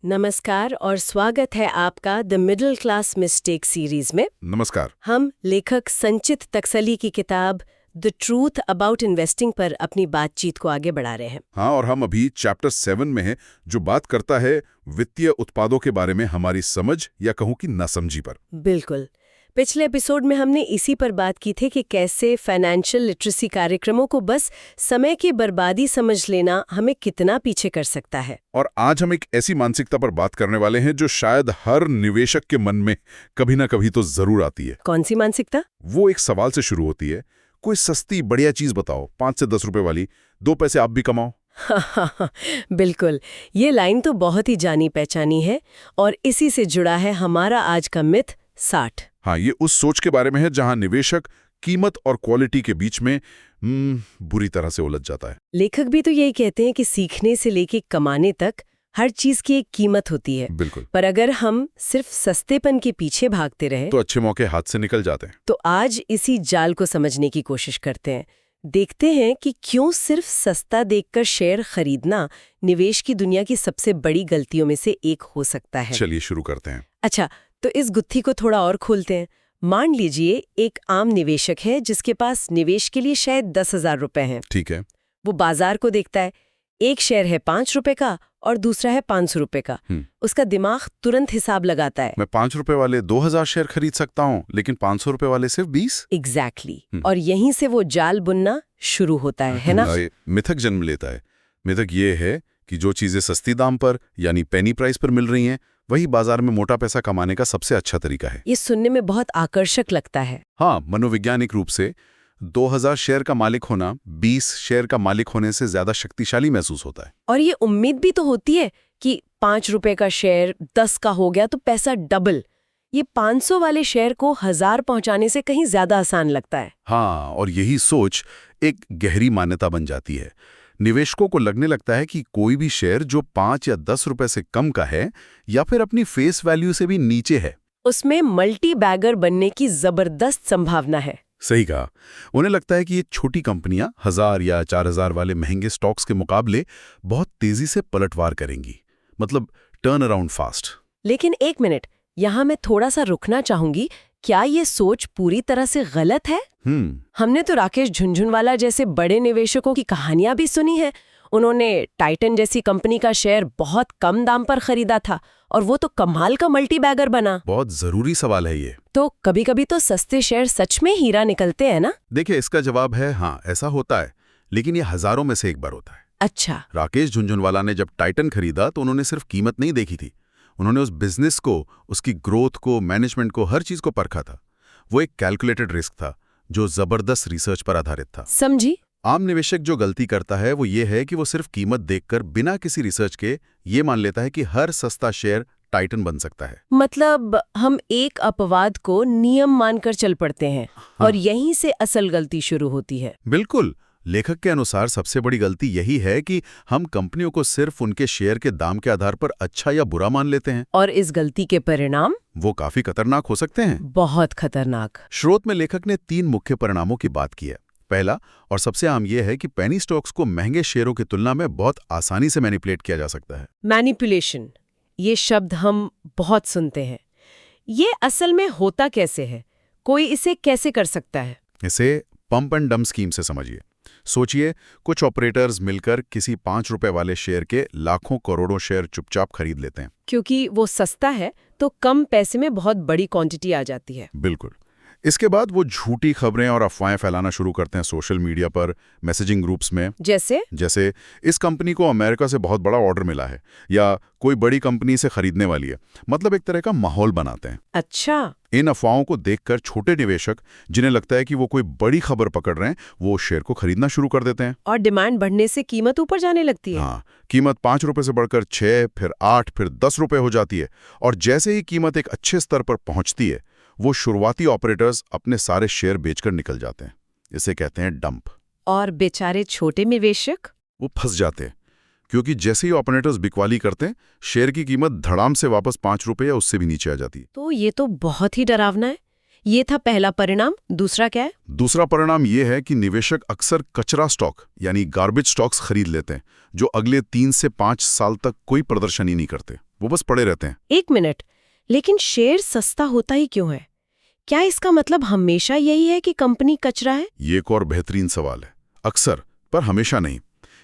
नमस्कार और स्वागत है आपका the middle class mistake series में। नमस्कार। हम लेखक संचित तकसली की किताब द ट्रूथ अबाउट इन्वेस्टिंग पर अपनी बातचीत को आगे बढ़ा रहे हैं। हाँ, और हम अभी चैप्टर 7 में हैं, जो बात करता है वित्तीय उत्पादों के बारे में हमारी समझ या कहूँ कि नासमझी पर। बिल्कुल। पिछले एपिसोड में हमने इसी पर बात की थी कि कैसे फाइनेंशियल लिटरेसी कार्यक्रमों को बस समय की बर्बादी समझ लेना हमें कितना पीछे कर सकता है। और आज हम एक ऐसी मानसिकता पर बात करने वाले हैं जो शायद हर निवेशक के मन में कभी ना कभी तो जरूर आती है। कौन सी मानसिकता? वो एक सवाल से शुरू होती है, कोई सस्ती बढ़िया चीज बताओ, 5 से 10 रुपए वाली, 2 पैसे आप भी कमाओ। बिल्कुल, ये लाइन तो बहुत ही जानी पहचानी है और इसी से जुड़ा है हमारा आज का मिथ 60। हाँ, ये उस सोच के बारे में है जहां निवेशक कीमत और क्वालिटी के बीच में बुरी तरह से उलझ जाता है। लेखक भी तो यही कहते हैं कि सीखने से लेके कमाने तक हर चीज की एक कीमत होती है। बिल्कुल। पर अगर हम सिर्फ सस्तेपन के पीछे भागते रहें तो अच्छे मौके हाथ से निकल जाते हैं। तो आज इसी जाल को समझने की कोशिश करते हैं। देखते हैं कि क्यों सिर्फ सस्ता देखकर शेयर खरीदना निवेश की दुनिया की सबसे बड़ी गलतियों में से एक हो सकता है। चलिए शुरू करते हैं। अच्छा, तो इस गुत्थी को थोड़ा और खोलते हैं। मान लीजिए एक आम निवेशक है जिसके पास निवेश के लिए शायद 10,000 रुपए हैं। ठीक है। वो बाजार को देखता है, एक शेयर है 5 रुपए का और दूसरा है 500 रुपए का। उसका दिमाग तुरंत हिसाब लगाता है। मैं 5 रुपए वाले 2,000 शेयर खरीद सकता हूँ, लेकिन 500 रुपए वाले सिर्फ 20। एग्जैक्टली। और यहीं से वो जाल बुनना शुरू होता है ना? मिथक जन्म लेता है। मिथक ये है कि जो चीजें सस्ती दाम पर यानी पेनी प्राइस पर मिल रही हैं, वही बाजार में मोटा पैसा कमाने का सबसे अच्छा तरीका है। ये सुनने में बहुत आकर्षक लगता है। हाँ, मनोवैज्ञानिक रूप से 2,000 शेयर का मालिक होना 20 शेयर का मालिक होने से ज्यादा शक्तिशाली महसूस होता है। और ये उम्मीद भी तो होती है कि 5 रुपए का शेयर 10 का हो गया तो पैसा डबल। ये 500 वाले शेयर को 1000 पहुंचाने से कहीं ज्यादा आसान लगता है। हाँ, और यही सोच एक गहरी मान्यता बन जाती है। निवेशकों को लगने लगता है कि कोई भी शेयर जो 5 या 10 रुपए से कम का है या फिर अपनी फेस वैल्यू से भी नीचे है, उसमें मल्टी बैगर बनने की जबरदस्त संभावना है। सही कहा। उन्हें लगता है कि ये छोटी कंपनियां 1000 या 4000 वाले महंगे स्टॉक्स के मुकाबले बहुत तेजी से पलटवार करेंगी, मतलब टर्न अराउंड फास्ट। लेकिन एक मिनट, यहाँ मैं थोड़ा सा रुकना चाहूंगी। क्या ये सोच पूरी तरह से गलत है? हमने तो राकेश झुनझुनवाला जैसे बड़े निवेशकों की कहानियां भी सुनी है। उन्होंने टाइटन जैसी कंपनी का शेयर बहुत कम दाम पर खरीदा था और वो तो कमाल का मल्टी बैगर बना। बहुत जरूरी सवाल है ये। तो कभी कभी तो सस्ते शेयर सच में हीरा निकलते हैं ना? देखिए, इसका जवाब है हाँ, ऐसा होता है, लेकिन ये हजारों में से एक बार होता है। अच्छा। राकेश झुनझुनवाला ने जब टाइटन खरीदा तो उन्होंने सिर्फ कीमत नहीं देखी थी, उन्होंने उस बिजनेस को, उसकी ग्रोथ को, मैनेजमेंट को, हर चीज को परखा था। वो एक कैलकुलेटेड रिस्क था जो जबरदस्त रिसर्च पर आधारित था। समझी। आम निवेशक जो गलती करता है वो ये है कि वो सिर्फ कीमत देखकर बिना किसी रिसर्च के ये मान लेता है कि हर सस्ता शेयर टाइटन बन सकता है। मतलब हम एक अपवाद को नियम मानकर चल पड़ते हैं। हाँ। और यहीं से असल गलती शुरू होती है। बिल्कुल। लेखक के अनुसार सबसे बड़ी गलती यही है कि हम कंपनियों को सिर्फ उनके शेयर के दाम के आधार पर अच्छा या बुरा मान लेते हैं। और इस गलती के परिणाम वो काफी खतरनाक हो सकते हैं। बहुत खतरनाक। स्रोत में लेखक ने 3 मुख्य परिणामों की बात की है। पहला और सबसे आम यह है कि पेनी स्टॉक्स को महंगे शेयरों की तुलना में बहुत आसानी से मैनिपुलेट किया जा सकता है। मैनिपुलेशन, ये शब्द हम बहुत सुनते हैं। ये असल में होता कैसे है? कोई इसे कैसे कर सकता है? इसे पंप एंड डंप स्कीम से समझिए। सोचिए, कुछ ऑपरेटर्स मिलकर किसी 5 रुपए वाले शेयर के लाखों करोड़ों शेयर चुपचाप खरीद लेते हैं। क्योंकि वो सस्ता है तो कम पैसे में बहुत बड़ी क्वांटिटी आ जाती है। बिल्कुल। इसके बाद वो झूठी खबरें और अफवाहें फैलाना शुरू करते हैं सोशल मीडिया पर, मैसेजिंग ग्रुप्स में। जैसे इस कंपनी को अमेरिका से बहुत बड़ा ऑर्डर मिला है या कोई बड़ी कंपनी से खरीदने वाली है। मतलब एक तरह का माहौल बनाते हैं। अच्छा। इन अफवाहों को देखकर छोटे निवेशक, जिन्हें लगता है कि वो कोई बड़ी खबर पकड़ रहे हैं, वो शेयर को खरीदना शुरू कर देते हैं। और डिमांड बढ़ने से कीमत ऊपर जाने लगती है। हाँ, कीमत 5 रुपए से बढ़कर 6, फिर 8, फिर 10 रुपए हो जाती है। और जैसे ही कीमत एक अच्छे स्तर पर पहुंचती है, वो शुरुआती ऑपरेटर्स अपने सारे शेयर बेचकर निकल जाते हैं। इसे कहते हैं डंप। और बेचारे छोटे निवेशक? वो फंस जाते हैं, क्योंकि जैसे ही ऑपरेटर्स बिकवाली करते हैं, शेयर की कीमत धड़ाम से वापस 5 रुपए या उससे भी नीचे आ जाती है। तो ये तो बहुत ही डरावना है। ये था पहला परिणाम। दूसरा क्या है? दूसरा परिणाम ये है कि निवेशक अक्सर कचरा स्टॉक यानी गार्बेज स्टॉक्स खरीद लेते हैं, जो अगले 3 से 5 साल तक कोई प्रदर्शन ही नहीं करते। वो बस पड़े रहते हैं। एक मिनट, लेकिन शेयर सस्ता होता ही क्यों है? क्या इसका मतलब हमेशा यही है कि कंपनी कचरा है? ये एक और बेहतरीन सवाल है। अक्सर, पर हमेशा नहीं।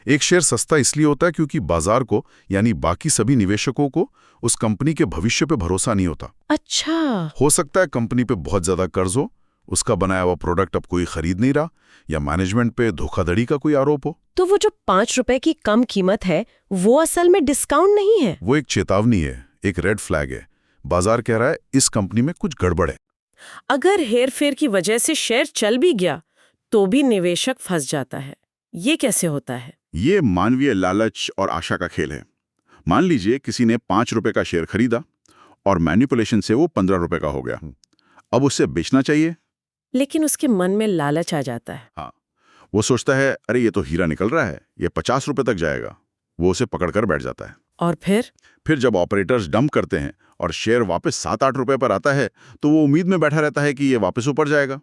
एक शेयर सस्ता इसलिए होता है क्योंकि बाजार को, यानी बाकी सभी निवेशकों को, उस कंपनी के भविष्य पे भरोसा नहीं होता। अच्छा। हो सकता है कंपनी पे बहुत ज्यादा कर्ज हो, उसका बनाया हुआ प्रोडक्ट अब कोई खरीद नहीं रहा, या मैनेजमेंट पे धोखाधड़ी का कोई आरोप हो। तो वो जो 5 रुपए की कम कीमत है, वो असल में डिस्काउंट नहीं है? वो एक चेतावनी है, एक रेड फ्लैग है। बाजार कह रहा है इस कंपनी में कुछ गड़बड़ है। अगर हेरफेर की वजह से शेयर चल भी गया, तो भी निवेशक फंस जाता है। ये कैसे होता है? ये मानवीय लालच और आशा का खेल है। मान लीजिए किसी ने 5 रुपए का शेयर खरीदा और मैनिपुलेशन से वो 15 रुपए का हो गया। अब उसे बेचना चाहिए, लेकिन उसके मन में लालच आ जाता है। हाँ, वो सोचता है अरे ये तो हीरा निकल रहा है, ये 50 रुपए तक जाएगा। वो उसे पकड़कर बैठ जाता है। और फिर जब ऑपरेटर्स डंप करते हैं और शेयर वापस 7-8 रुपए पर आता है, तो वो उम्मीद में बैठा रहता है कि ये वापस ऊपर जाएगा,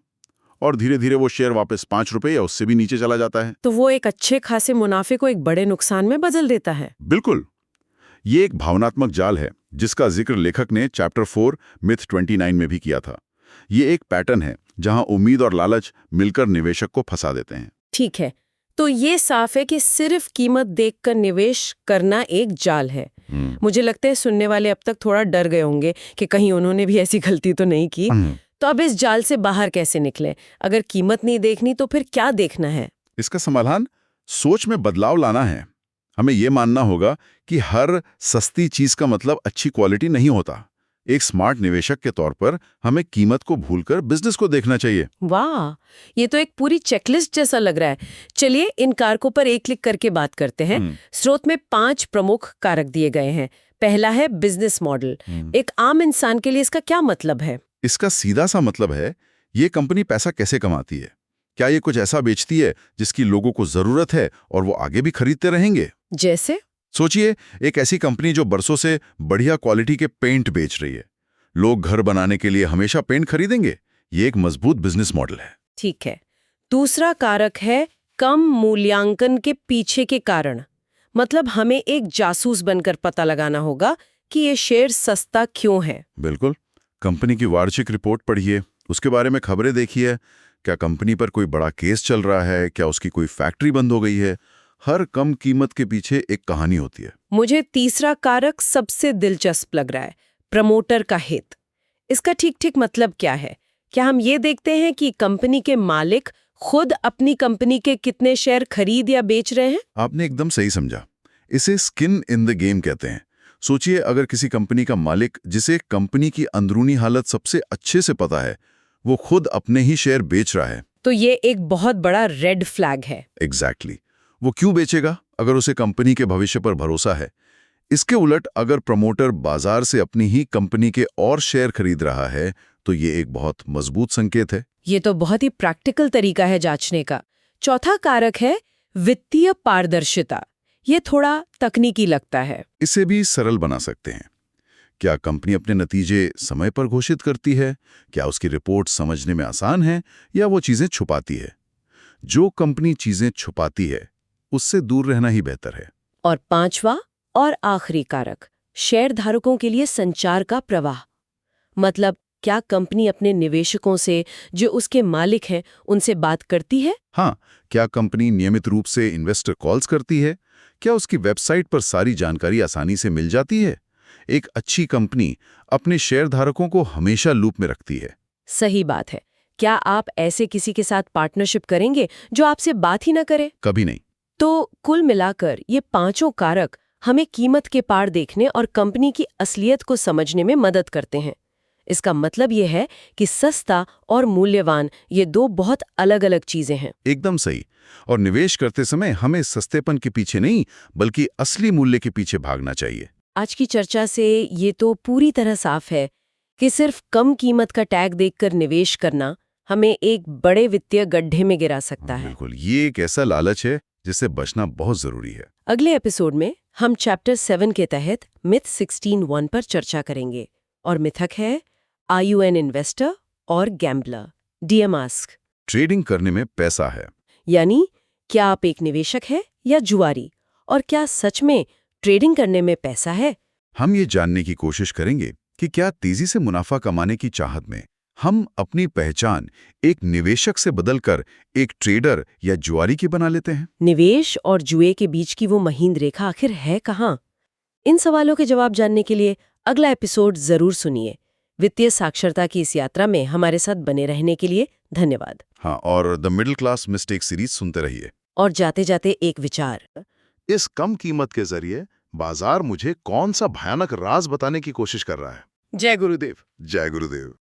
और धीरे धीरे वो शेयर वापस 5 रुपए या उससे भी नीचे चला जाता है। तो वो एक अच्छे खासे मुनाफे को एक बड़े नुकसान में बदल देता है। बिल्कुल। ये एक भावनात्मक जाल है जिसका जिक्र लेखक ने चैप्टर 4 मिथ 29 में भी किया था। ये एक पैटर्न है जहां उम्मीद और लालच मिलकर निवेशक को फंसा देते हैं। ठीक है, तो ये साफ है कि सिर्फ कीमत देखकर निवेश करना एक जाल है। मुझे लगता है सुनने वाले अब तक थोड़ा डर गए होंगे कि कहीं उन्होंने भी ऐसी गलती तो नहीं की। तो अब इस जाल से बाहर कैसे निकलें? अगर कीमत नहीं देखनी तो फिर क्या देखना है? इसका समाधान सोच में बदलाव लाना है। हमें यह मानना होगा कि हर सस्ती चीज का मतलब अच्छी क्वालिटी नहीं होता। एक स्मार्ट निवेशक के तौर पर हमें कीमत को भूलकर बिजनेस को देखना चाहिए। वाह, ये तो एक पूरी चेकलिस्ट जैसा लग रहा है। चलिए इन कारकों पर एक क्लिक करके बात करते हैं। स्रोत में 5 प्रमुख कारक दिए गए हैं। पहला है बिजनेस मॉडल। एक आम इंसान के लिए इसका क्या मतलब है? इसका सीधा सा मतलब है, ये कंपनी पैसा कैसे कमाती है। क्या ये कुछ ऐसा बेचती है जिसकी लोगों को जरूरत है और वो आगे भी खरीदते रहेंगे? जैसे सोचिए, एक ऐसी कंपनी जो बरसों से बढ़िया क्वालिटी के पेंट बेच रही है। लोग घर बनाने के लिए हमेशा पेंट खरीदेंगे। ये एक मजबूत बिजनेस मॉडल है। ठीक है। दूसरा कारक है कम मूल्यांकन के पीछे के कारण। मतलब हमें एक जासूस बनकर पता लगाना होगा कि ये शेयर सस्ता क्यों है। बिल्कुल। कंपनी की वार्षिक रिपोर्ट पढ़िए, उसके बारे में खबरें देखिए। क्या कंपनी पर कोई बड़ा केस चल रहा है? क्या उसकी कोई फैक्ट्री बंद हो गई है? हर कम कीमत के पीछे एक कहानी होती है। मुझे तीसरा कारक सबसे दिलचस्प लग रहा है, प्रमोटर का हित। इसका ठीक मतलब क्या है? क्या हम ये देखते हैं कि कंपनी के मालिक खुद अपनी कंपनी के कितने शेयर खरीद या बेच रहे हैं? आपने एकदम सही समझा। इसे स्किन इन द गेम कहते हैं। सोचिए, अगर किसी कंपनी का मालिक, जिसे कंपनी की अंदरूनी हालत सबसे अच्छे से पता है, वो खुद अपने ही शेयर बेच रहा है, तो ये एक बहुत बड़ा रेड फ्लैग है। एग्जैक्टली। वो क्यों बेचेगा? अगर उसे कंपनी के भविष्य पर भरोसा है। इसके उलट अगर प्रमोटर बाजार से अपनी ही कंपनी के और शेयर खरीद रहा है, तो ये एक बहुत मजबूत संकेत है। ये तो बहुत ही प्रैक्टिकल तरीका है जांचने का। चौथा कारक है वित्तीय पारदर्शिता। ये थोड़ा तकनीकी लगता है। इसे भी सरल बना सकते हैं। क्या कंपनी अपने नतीजे समय पर घोषित करती है? क्या उसकी रिपोर्ट समझने में आसान है, या वो चीजें छुपाती है? जो कंपनी चीजें छुपाती है, उससे दूर रहना ही बेहतर है। और पांचवा और आखिरी कारक, शेयर धारकों के लिए संचार का प्रवाह। मतलब क्या कंपनी अपने निवेशकों से, जो उसके मालिक हैं, उनसे बात करती है? हाँ, क्या कंपनी नियमित रूप से इन्वेस्टर कॉल्स करती है? क्या उसकी वेबसाइट पर सारी जानकारी आसानी से मिल जाती है? एक अच्छी कंपनी अपने शेयरधारकों को हमेशा लूप में रखती है। सही बात है। क्या आप ऐसे किसी के साथ पार्टनरशिप करेंगे जो आपसे बात ही ना करे? कभी नहीं। तो कुल मिलाकर ये 5 कारक हमें कीमत के पार देखने और कंपनी की असलियत को समझने में मदद करते हैं। इसका मतलब ये है कि सस्ता और मूल्यवान, ये 2 बहुत अलग-अलग चीजें हैं। एकदम सही। और निवेश करते समय हमें सस्तेपन के पीछे नहीं, बल्कि असली मूल्य के पीछे भागना चाहिए। आज की चर्चा से ये तो पूरी तरह साफ है कि सिर्फ कम कीमत का टैग देखकर निवेश करना हमें एक बड़े वित्तीय गड्ढे में गिरा सकता है। बिल्कुल, ये एक ऐसा लालच है जिससे बचना बहुत जरूरी है। अगले एपिसोड में हम चैप्टर 7 के तहत मिथ 16(1) पर चर्चा करेंगे। और मिथक है, आर यू एन इन्वेस्टर और गैम्बलर? डियर मास्क, ट्रेडिंग करने में पैसा है। यानी क्या आप एक निवेशक है या जुआरी? और क्या सच में ट्रेडिंग करने में पैसा है? हम ये जानने की कोशिश करेंगे कि क्या तेजी से मुनाफा कमाने की चाहत में हम अपनी पहचान एक निवेशक से बदलकर एक ट्रेडर या जुआरी की बना लेते हैं। निवेश और जुए के बीच की वो महीन रेखा आखिर है कहाँ? इन सवालों के जवाब जानने के लिए अगला एपिसोड जरूर सुनिए। वित्तीय साक्षरता की इस यात्रा में हमारे साथ बने रहने के लिए धन्यवाद। हाँ, और the middle class mistake series सुनते रहिए। और जाते जाते एक विचार, इस कम कीमत के जरिए बाजार मुझे कौन सा भयानक राज बताने की कोशिश कर रहा है। जय गुरुदेव। जय गुरुदेव।